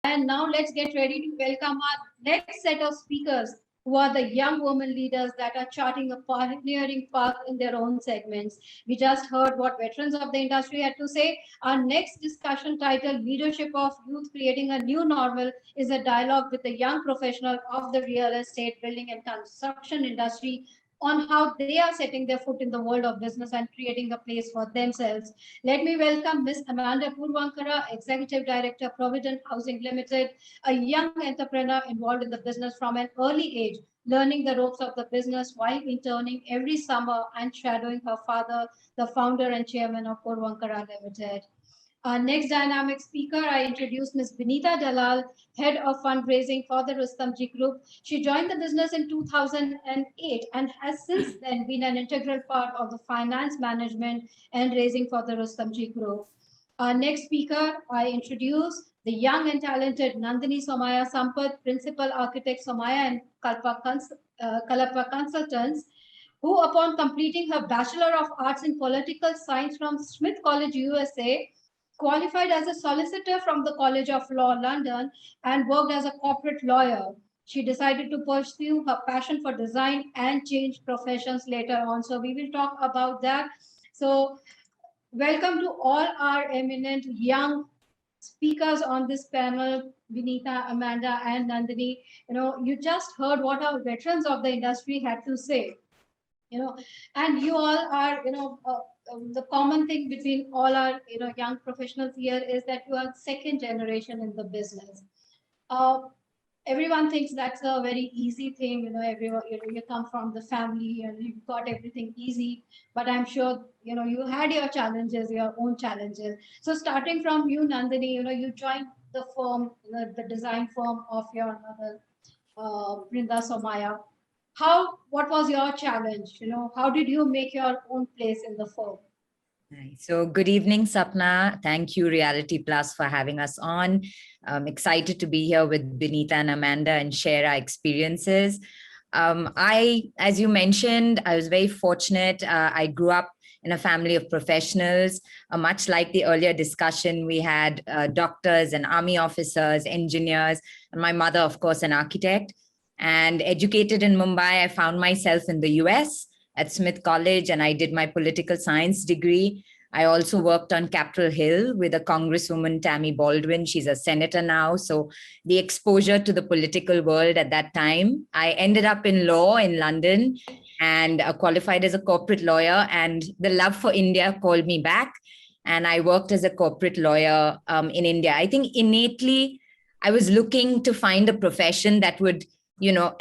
And now let's get ready to welcome our next set of speakers who are the young women leaders that are charting a pioneering path in their own segments. We just heard what veterans of the industry had to say. Our next discussion titled Leadership of Youth Creating a New Normal is a dialogue with the young professional of the real estate, building and construction industry on how they are setting their foot in the world of business and creating a place for themselves. Let me welcome Ms. Amanda Purvankara, Executive Director, Provident Housing Limited, a young entrepreneur involved in the business from an early age, learning the ropes of the business while interning every summer and shadowing her father, the founder and chairman of Purvankara Limited. Our next dynamic speaker, I introduce Ms. Binita Dalal, Head of Fundraising for the Rustomjee Group. She joined the business in 2008 and has since then been an integral part of the finance management and raising for the Rustomjee Group. Our next speaker, I introduce the young and talented Nandini Somaya Sampath, Principal Architect Somaya and Kalapa Consultants, who upon completing her Bachelor of Arts in Political Science from Smith College, USA, qualified as a solicitor from the College of Law, London, and worked as a corporate lawyer. She decided to pursue her passion for design and change professions later on. So we will talk about that. So welcome to all our eminent young speakers on this panel, Vinita, Amanda, and Nandini. You just heard what our veterans of the industry had to say. And you all are, the common thing between all our, young professionals here is that you are second generation in the business. Everyone thinks that's a very easy thing, everyone, you come from the family and you've got everything easy, but I'm sure, you had your challenges, your own challenges. So starting from you, Nandini, you joined the firm, the design firm of your mother, Brinda Somaya. What was your challenge? How did you make your own place in the firm? So good evening, Sapna. Thank you, Reality Plus, for having us on. I'm excited to be here with Binita and Amanda and share our experiences. As you mentioned, I was very fortunate. I grew up in a family of professionals, much like the earlier discussion, we had doctors and army officers, engineers, and my mother, of course, an architect. And educated in Mumbai, I found myself in the US at Smith College, and I did my political science degree. I also worked on Capitol Hill with a Congresswoman, Tammy Baldwin. She's a senator now. So the exposure to the political world at that time, I ended up in law in London and qualified as a corporate lawyer. And the love for India called me back. And I worked as a corporate lawyer in India. I think innately, I was looking to find a profession that would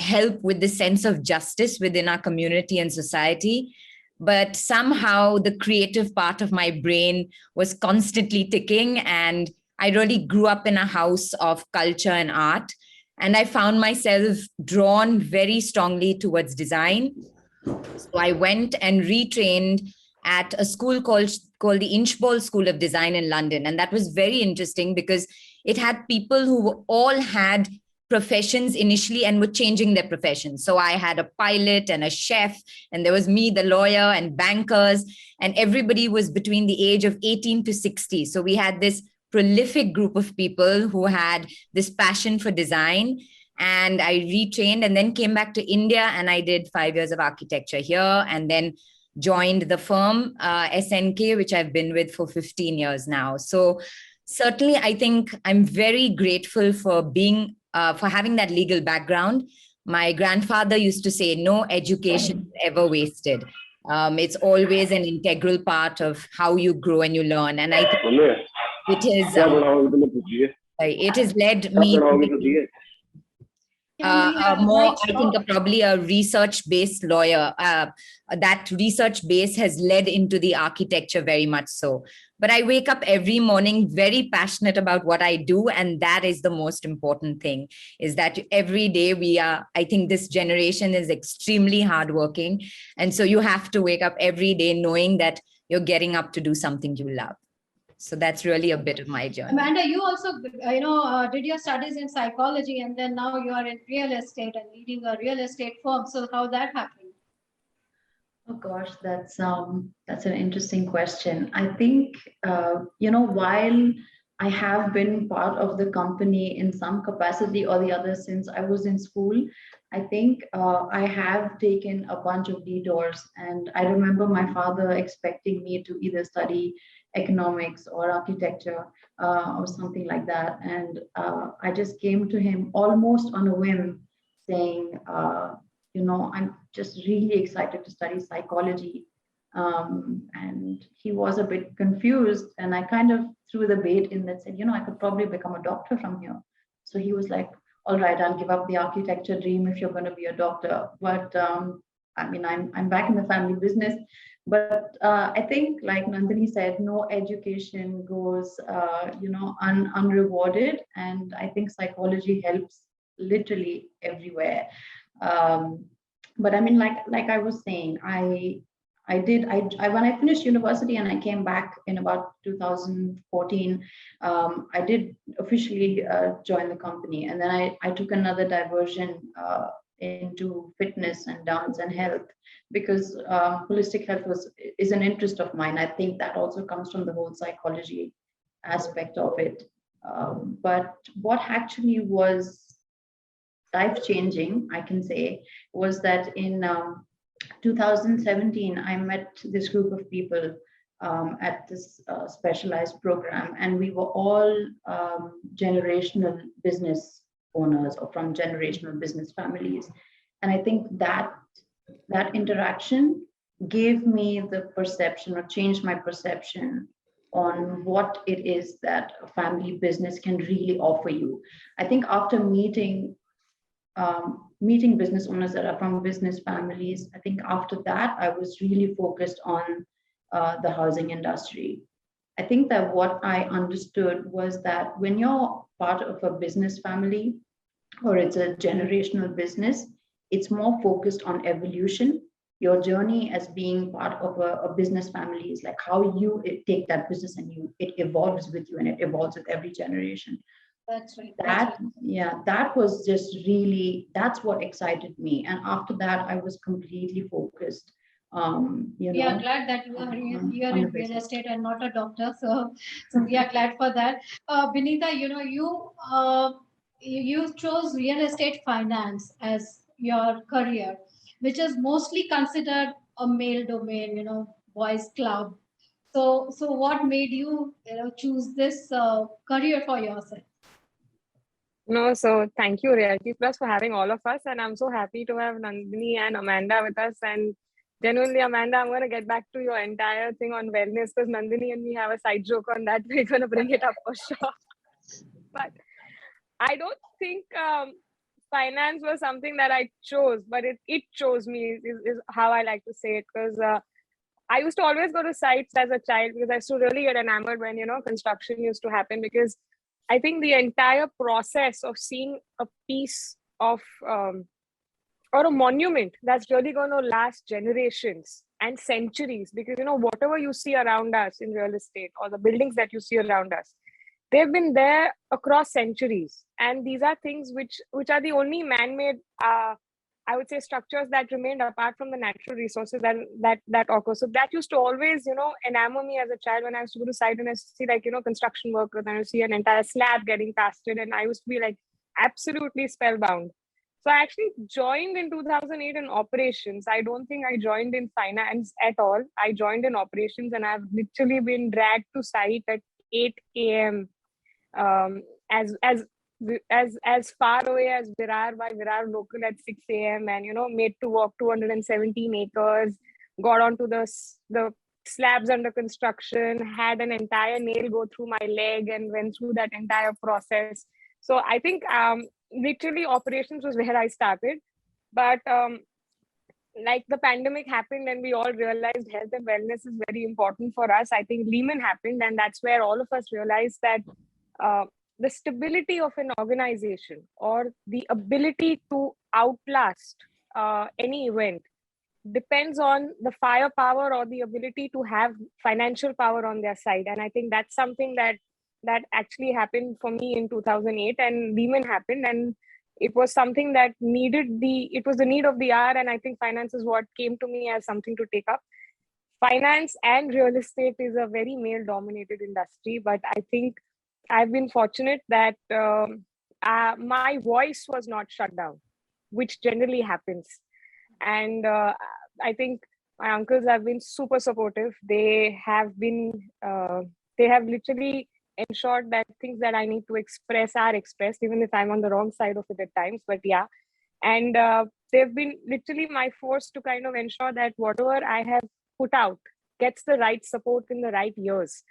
help with the sense of justice within our community and society. But somehow the creative part of my brain was constantly ticking, and I really grew up in a house of culture and art. And I found myself drawn very strongly towards design. So I went and retrained at a school called the Inchbald School of Design in London. And that was very interesting because it had people who all had professions initially and were changing their professions. So I had a pilot and a chef, and there was me, the lawyer, and bankers, and everybody was between the age of 18 to 60. So we had this prolific group of people who had this passion for design. And I retrained and then came back to India, and I did 5 years of architecture here, and then joined the firm SNK, which I've been with for 15 years now. So certainly, I think I'm very grateful for having that legal background. My grandfather used to say, no education is ever wasted. It's always an integral part of how you grow and you learn. And I think it has led me to probably a research-based lawyer. That research base has led into the architecture very much so. But I wake up every morning very passionate about what I do. And that is the most important thing, is that every day I think this generation is extremely hardworking. And so you have to wake up every day knowing that you're getting up to do something you love. So that's really a bit of my journey. Amanda, you also, did your studies in psychology, and then now you are in real estate and leading a real estate firm. So how that happened? Oh gosh, that's an interesting question. I think while I have been part of the company in some capacity or the other since I was in school. I think I have taken a bunch of detours, and I remember my father expecting me to either study economics or architecture or something like that. And I just came to him almost on a whim saying, I'm just really excited to study psychology. And he was a bit confused, and I kind of threw the bait in that said, I could probably become a doctor from here. So he was like, all right, I'll give up the architecture dream if you're going to be a doctor. But I mean, I'm back in the family business. But I think, like Nandini said, no education goes, unrewarded. And I think psychology helps literally everywhere. Um, but I mean, like I was saying, I when I finished university and I came back in about 2014, I did officially join the company, and then I took another diversion into fitness and dance and health because holistic health is an interest of mine. I think that also comes from the whole psychology aspect of it. But what actually was life changing, I can say, was that in 2017, I met this group of people at this specialized program, and we were all generational business owners or from generational business families. And I think that interaction gave me the perception or changed my perception on what it is that a family business can really offer you. I think after meeting business owners that are from business families, I think after that, I was really focused on the housing industry. I think that what I understood was that when you're part of a business family or it's a generational business, it's more focused on evolution. Your journey as being part of a business family is like how you take that business and it evolves with you, and it evolves with every generation. That's right. That was just really, that's what excited me. And after that, I was completely focused. We are glad that you are in real estate and not a doctor. So we are glad for that. Vinita, you chose real estate finance as your career, which is mostly considered a male domain, boys club. So what made you, choose this career for yourself? No, so thank you, Reality Plus, for having all of us. And I'm so happy to have Nandini and Amanda with us. And genuinely, Amanda, I'm going to get back to your entire thing on wellness because Nandini and me have a side joke on that. We're going to bring it up for sure. But I don't think finance was something that I chose, but it chose me is how I like to say it. Because I used to always go to sites as a child because I used to really get enamored when, construction used to happen, because I think the entire process of seeing a piece of or a monument that's really going to last generations and centuries, because whatever you see around us in real estate or the buildings that you see around us, they've been there across centuries, and these are things which are the only man-made I would say structures that remained apart from the natural resources that occur. So that used to always, enamor me as a child when I used to go to site and I used to see construction workers, and I used to see an entire slab getting casted, and I used to be like absolutely spellbound. So I actually joined in 2008 in operations. I don't think I joined in finance at all. I joined in operations, and I've literally been dragged to site at 8 a.m. As far away as Virar by Virar local at 6 a.m. and made to walk 217 acres, got onto the slabs under construction, had an entire nail go through my leg and went through that entire process. So I think literally operations was where I started. But like the pandemic happened and we all realized health and wellness is very important for us. I think Lehman happened, and that's where all of us realized that the stability of an organization or the ability to outlast any event depends on the firepower or the ability to have financial power on their side. And I think that's something that actually happened for me in 2008, and Lehman happened, and it was something that it was the need of the hour. And I think finance is what came to me as something to take up. Finance and real estate is a very male dominated industry, but I think I've been fortunate that my voice was not shut down, which generally happens. And I think my uncles have been super supportive. They have literally ensured that things that I need to express are expressed, even if I'm on the wrong side of it at times. But yeah, and they've been literally my force to kind of ensure that whatever I have put out gets the right support in the right years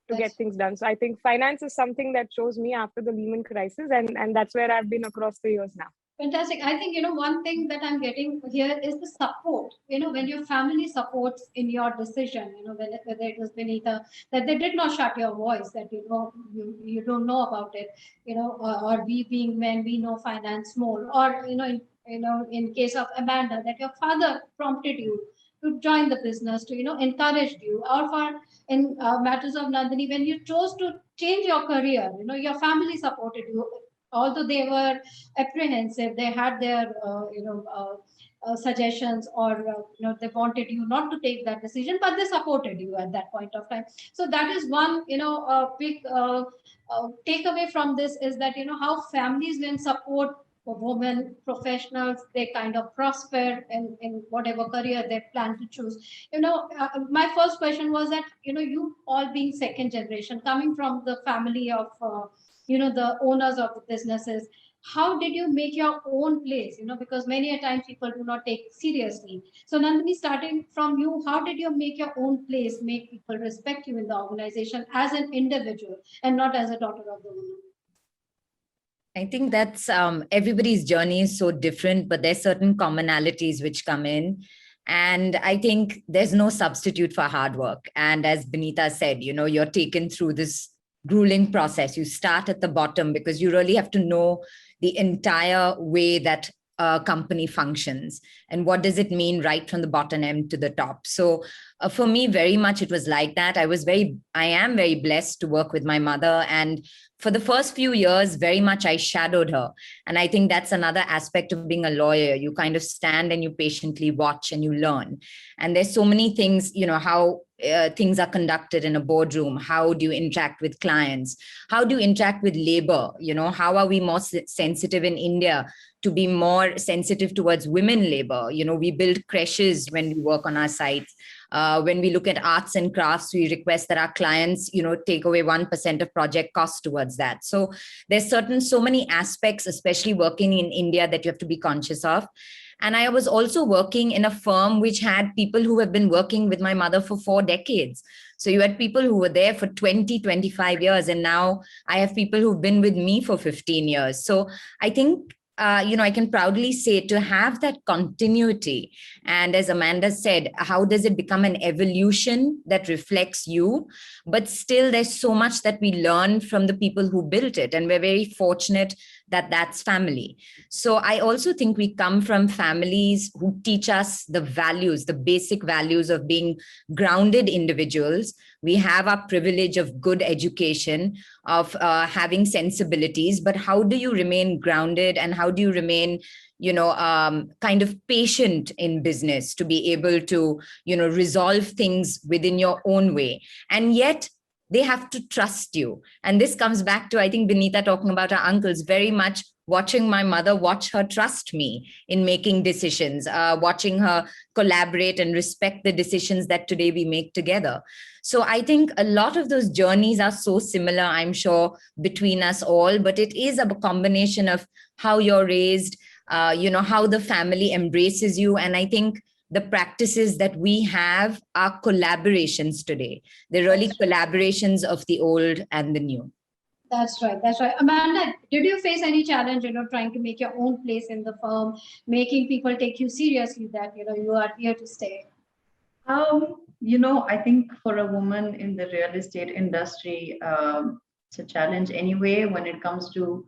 to get things done. So I think finance is something that chose me after the Lehman crisis, and that's where I've been across the years now. Fantastic. I think, one thing that I'm getting here is the support. When your family supports in your decision, whether it was Vinita, that they did not shut your voice, that, you don't know about it, or we being men, we know finance more, or, in case of Amanda, that your father prompted you to join the business, to, encouraged you, or for in matters of Nandini, when you chose to change your career, your family supported you, although they were apprehensive, they had their suggestions, or they wanted you not to take that decision, but they supported you at that point of time. So that is one big takeaway from this, is that how families, when support women professionals, they kind of prosper in whatever career they plan to choose. My first question was that you all being second generation, coming from the family of the owners of the businesses, how did you make your own place? Because many a times people do not take seriously. So Nandini, starting from you, how did you make your own place, make people respect you in the organization as an individual and not as a daughter of the owner? I think that's everybody's journey is so different, but there's certain commonalities which come in. And I think there's no substitute for hard work. And as Benita said, you're taken through this grueling process. You start at the bottom because you really have to know the entire way that a company functions and what does it mean right from the bottom end to the top. So for me, very much it was like that. I am very blessed to work with my mother, and for the first few years, very much I shadowed her. And I think that's another aspect of being a lawyer. You kind of stand and you patiently watch and you learn. And there's so many things, how things are conducted in a boardroom. How do you interact with clients? How do you interact with labor? How are we more sensitive in India to be more sensitive towards women labor? We build creches when we work on our sites. When we look at arts and crafts, we request that our clients, take away 1% of project cost towards that. So there's so many aspects, especially working in India, that you have to be conscious of. And I was also working in a firm which had people who have been working with my mother for 4 decades. So you had people who were there for 20, 25 years. And now I have people who've been with me for 15 years. So I think I can proudly say, to have that continuity. And as Amanda said, how does it become an evolution that reflects you? But still, there's so much that we learn from the people who built it. And we're very fortunate that that's family. So I also think we come from families who teach us the values, the basic values of being grounded individuals. We have our privilege of good education, of having sensibilities, but how do you remain grounded, and how do you remain kind of patient in business to be able to resolve things within your own way? And yet they have to trust you. And this comes back to, I think, Benita talking about her uncles, very much watching my mother, watch her trust me in making decisions, watching her collaborate and respect the decisions that today we make together. So I think a lot of those journeys are so similar, I'm sure, between us all, but it is a combination of how you're raised, how the family embraces you. And I think the practices that we have are collaborations today. They're really collaborations of the old and the new. That's right. That's right. Amanda, did you face any challenge, trying to make your own place in the firm, making people take you seriously, that, you are here to stay? I think for a woman in the real estate industry, it's a challenge anyway when it comes to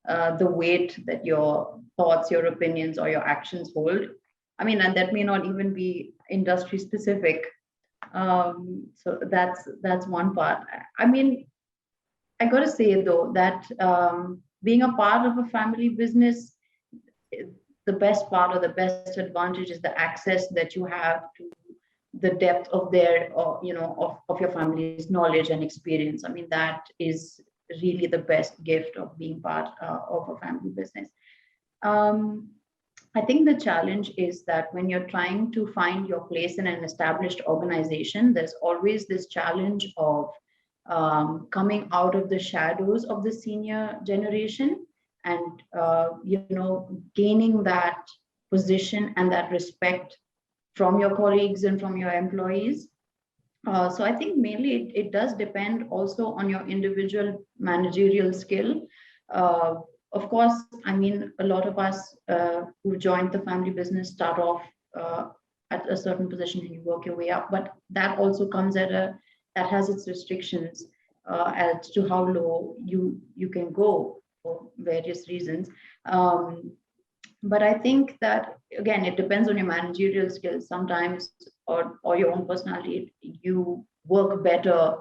the weight that your thoughts, your opinions, or your actions hold. And that may not even be industry specific. So that's one part. I got to say, though, that being a part of a family business, the best part or the best advantage is the access that you have to the depth of their, of your family's knowledge and experience. That is really the best gift of being part of a family business. I think the challenge is that when you're trying to find your place in an established organization, there's always this challenge of coming out of the shadows of the senior generation and gaining that position and that respect from your colleagues and from your employees. So I think mainly it does depend also on your individual managerial skill. Of course, I mean, a lot of us who joined the family business start off at a certain position and you work your way up, but that also comes that has its restrictions as to how low you can go for various reasons. But I think that, again, it depends on your managerial skills sometimes, or your own personality. You work better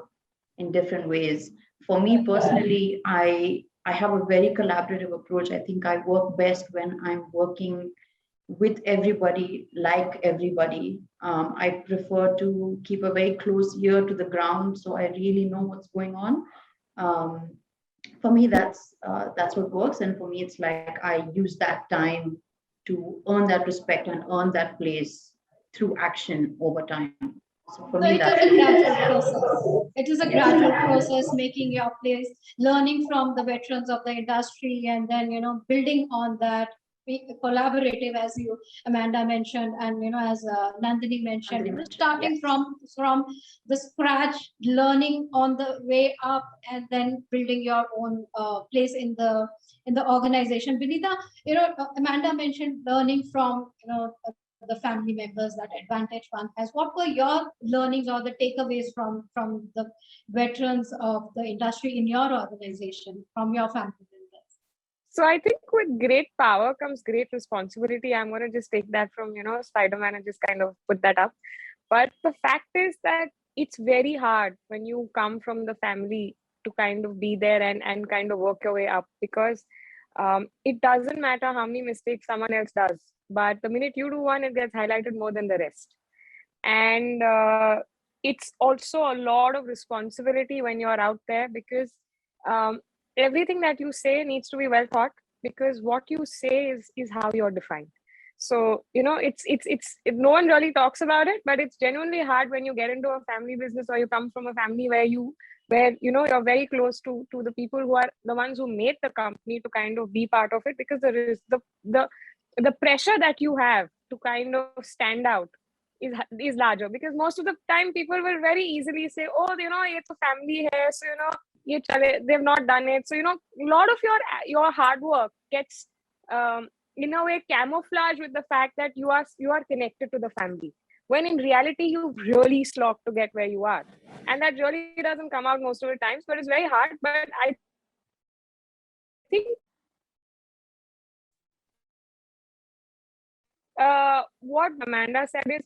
in different ways. For me personally, I have a very collaborative approach. I think I work best when I'm working with everybody, like everybody. I prefer to keep a very close ear to the ground, so I really know what's going on. For me, that's what works, and for me, it's like I use that time to earn that respect and earn that place through action over time. So for So me, it is a gradual process. It is a gradual process, making your place, learning from the veterans of the industry, and then building on that, be collaborative, as you Amanda mentioned, and as Nandini mentioned, starting yes. from the scratch, learning on the way up, and then building your own place in the organization. Vinita, Amanda mentioned learning from the family members that Advantage Fund has. What were your learnings or the takeaways from the veterans of the industry in your organization, from your family members? So I think with great power comes great responsibility. I'm going to just take that from, Spider-Man and just kind of put that up. But the fact is that it's very hard when you come from the family to kind of be there and kind of work your way up, because it doesn't matter how many mistakes someone else does, but the minute you do one, it gets highlighted more than the rest. And it's also a lot of responsibility when you're out there, because everything that you say needs to be well thought, because what you say is how you're defined. So it's no one really talks about it, but it's genuinely hard when you get into a family business, or you come from a family where you're very close to the people who are the ones who made the company to kind of be part of it, because there is the pressure that you have to kind of stand out is larger, because most of the time people will very easily say, oh, it's a family here, so they've not done it. So a lot of your hard work gets in a way camouflaged with the fact that you are connected to the family, when in reality you really slog to get where you are, and that really doesn't come out most of the times. But it's very hard. But I think what Amanda said is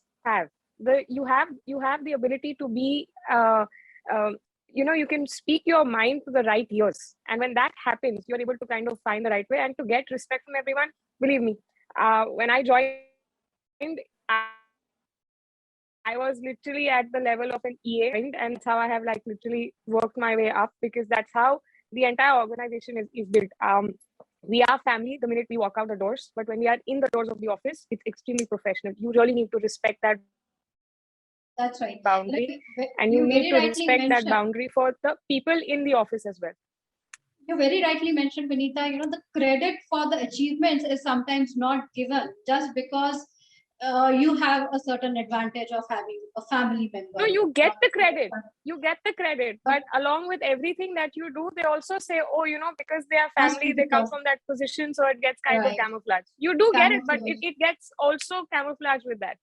you have the ability to be you can speak your mind to the right ears, and when that happens, you're able to kind of find the right way and to get respect from everyone. Believe me, when I joined, I was literally at the level of an EA, and that's how I have literally worked my way up, because that's how the entire organization is built. We are family the minute we walk out the doors, but when we are in the doors of the office, it's extremely professional. You really need to respect that. That's right. Boundary, and you need to respect that boundary for the people in the office as well. You very rightly mentioned, Vinita, the credit for the achievements is sometimes not given just because you have a certain advantage of having a family member. No, you get the credit. But along with everything that you do, they also say, oh, because they are family, they come from that position, so it gets kind of camouflaged. You do get it, but it gets also camouflaged with that.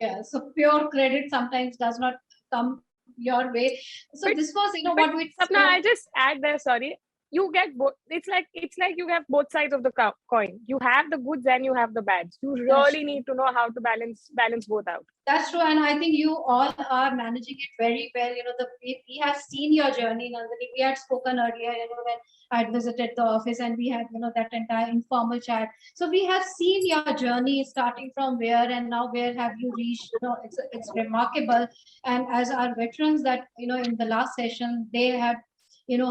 Yeah, so pure credit sometimes does not come your way. So this was, what we... Sapna, I just add there, sorry. You get both. It's like you have both sides of the coin. You have the goods and you have the bads. You really need to know how to balance both out. That's true, and I think you all are managing it very well. We have seen your journey, Nandini. We had spoken earlier, when I had visited the office, and we had, that entire informal chat. So we have seen your journey starting from where, and now where have you reached? It's remarkable. And as our veterans that in the last session, they had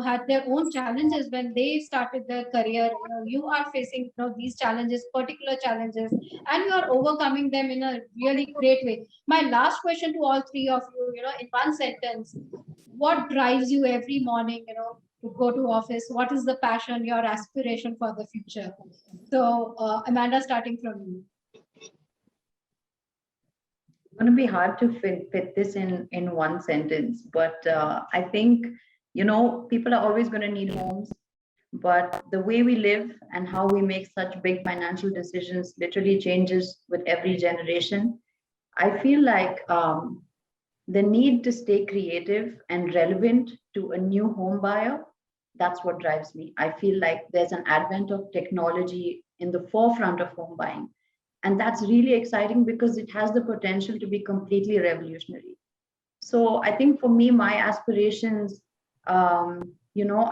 had their own challenges when they started their career. You are facing, these challenges, particular challenges, and you are overcoming them in a really great way. My last question to all three of you, in one sentence, what drives you every morning, to go to office? What is the passion, your aspiration for the future? So, Amanda, starting from you. It's going to be hard to fit this in one sentence, but I think, people are always going to need homes, but the way we live and how we make such big financial decisions literally changes with every generation. I feel like the need to stay creative and relevant to a new home buyer, that's what drives me. I feel like there's an advent of technology in the forefront of home buying. And that's really exciting because it has the potential to be completely revolutionary. So I think for me, my aspirations,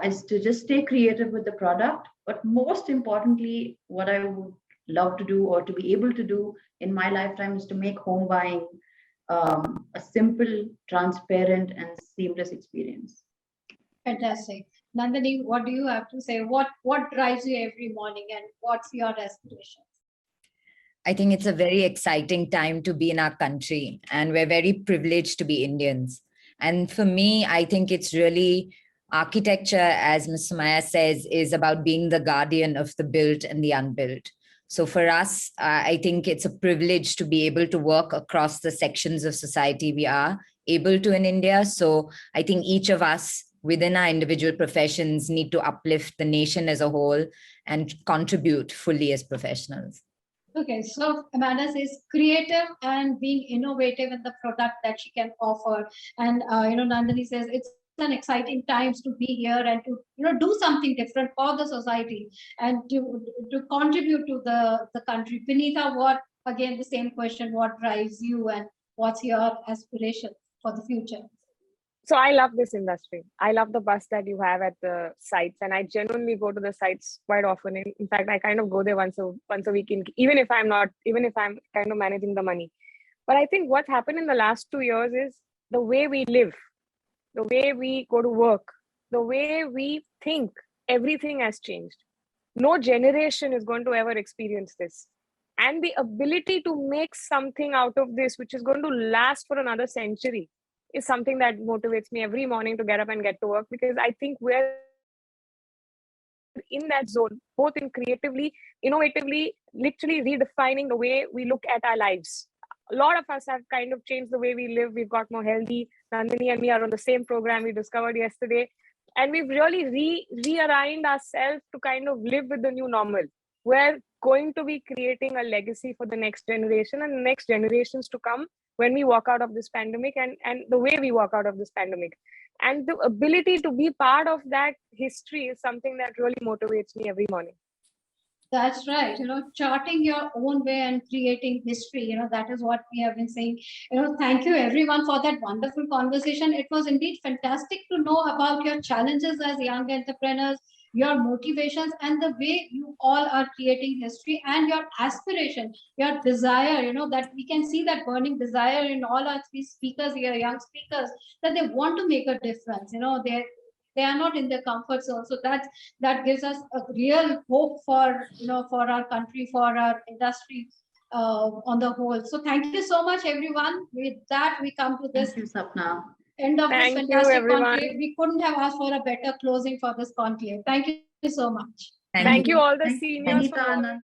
is to just stay creative with the product. But most importantly, what I would love to do or to be able to do in my lifetime is to make home buying a simple, transparent, and seamless experience. Fantastic. Nandini, what do you have to say? What drives you every morning, and what's your aspirations? I think it's a very exciting time to be in our country, and we're very privileged to be Indians. And for me, I think it's really architecture, as Ms. Sumaya says, is about being the guardian of the built and the unbuilt. So for us, I think it's a privilege to be able to work across the sections of society we are able to in India. So I think each of us within our individual professions need to uplift the nation as a whole and contribute fully as professionals. Okay, so Amanda says creative and being innovative in the product that she can offer. And, Nandini says it's an exciting times to be here and to, do something different for the society and to contribute to the country. Vinitha, what, again, the same question, what drives you and what's your aspiration for the future? So I love this industry. I love the bus that you have at the sites, and I genuinely go to the sites quite often. In fact, I kind of go there once a week, even if I'm kind of managing the money. But I think what's happened in the last 2 years is the way we live, the way we go to work, the way we think, everything has changed. No generation is going to ever experience this. And the ability to make something out of this, which is going to last for another century, is something that motivates me every morning to get up and get to work, because I think we're in that zone, both in creatively, innovatively, literally redefining the way we look at our lives. A lot of us have kind of changed the way we live. We've got more healthy. Nandini and me are on the same program we discovered yesterday. And we've really realigned ourselves to kind of live with the new normal. We're going to be creating a legacy for the next generation and the next generations to come when we walk out of this pandemic, and the way we walk out of this pandemic. And the ability to be part of that history is something that really motivates me every morning. That's right. Charting your own way and creating history, that is what we have been saying. Thank you everyone for that wonderful conversation. It was indeed fantastic to know about your challenges as young entrepreneurs, your motivations, and the way you all are creating history, and your aspiration, your desire, that we can see that burning desire in all our three speakers here, young speakers, that they want to make a difference. They are not in their comfort zone. So that gives us a real hope for, for our country, for our industry on the whole. So thank you so much, everyone. With that, we come to this Sapna. End of Thank this you, fantastic everyone. conclave. We couldn't have asked for a better closing for this conclave. Thank you so much. Thank you all the seniors. Vanita,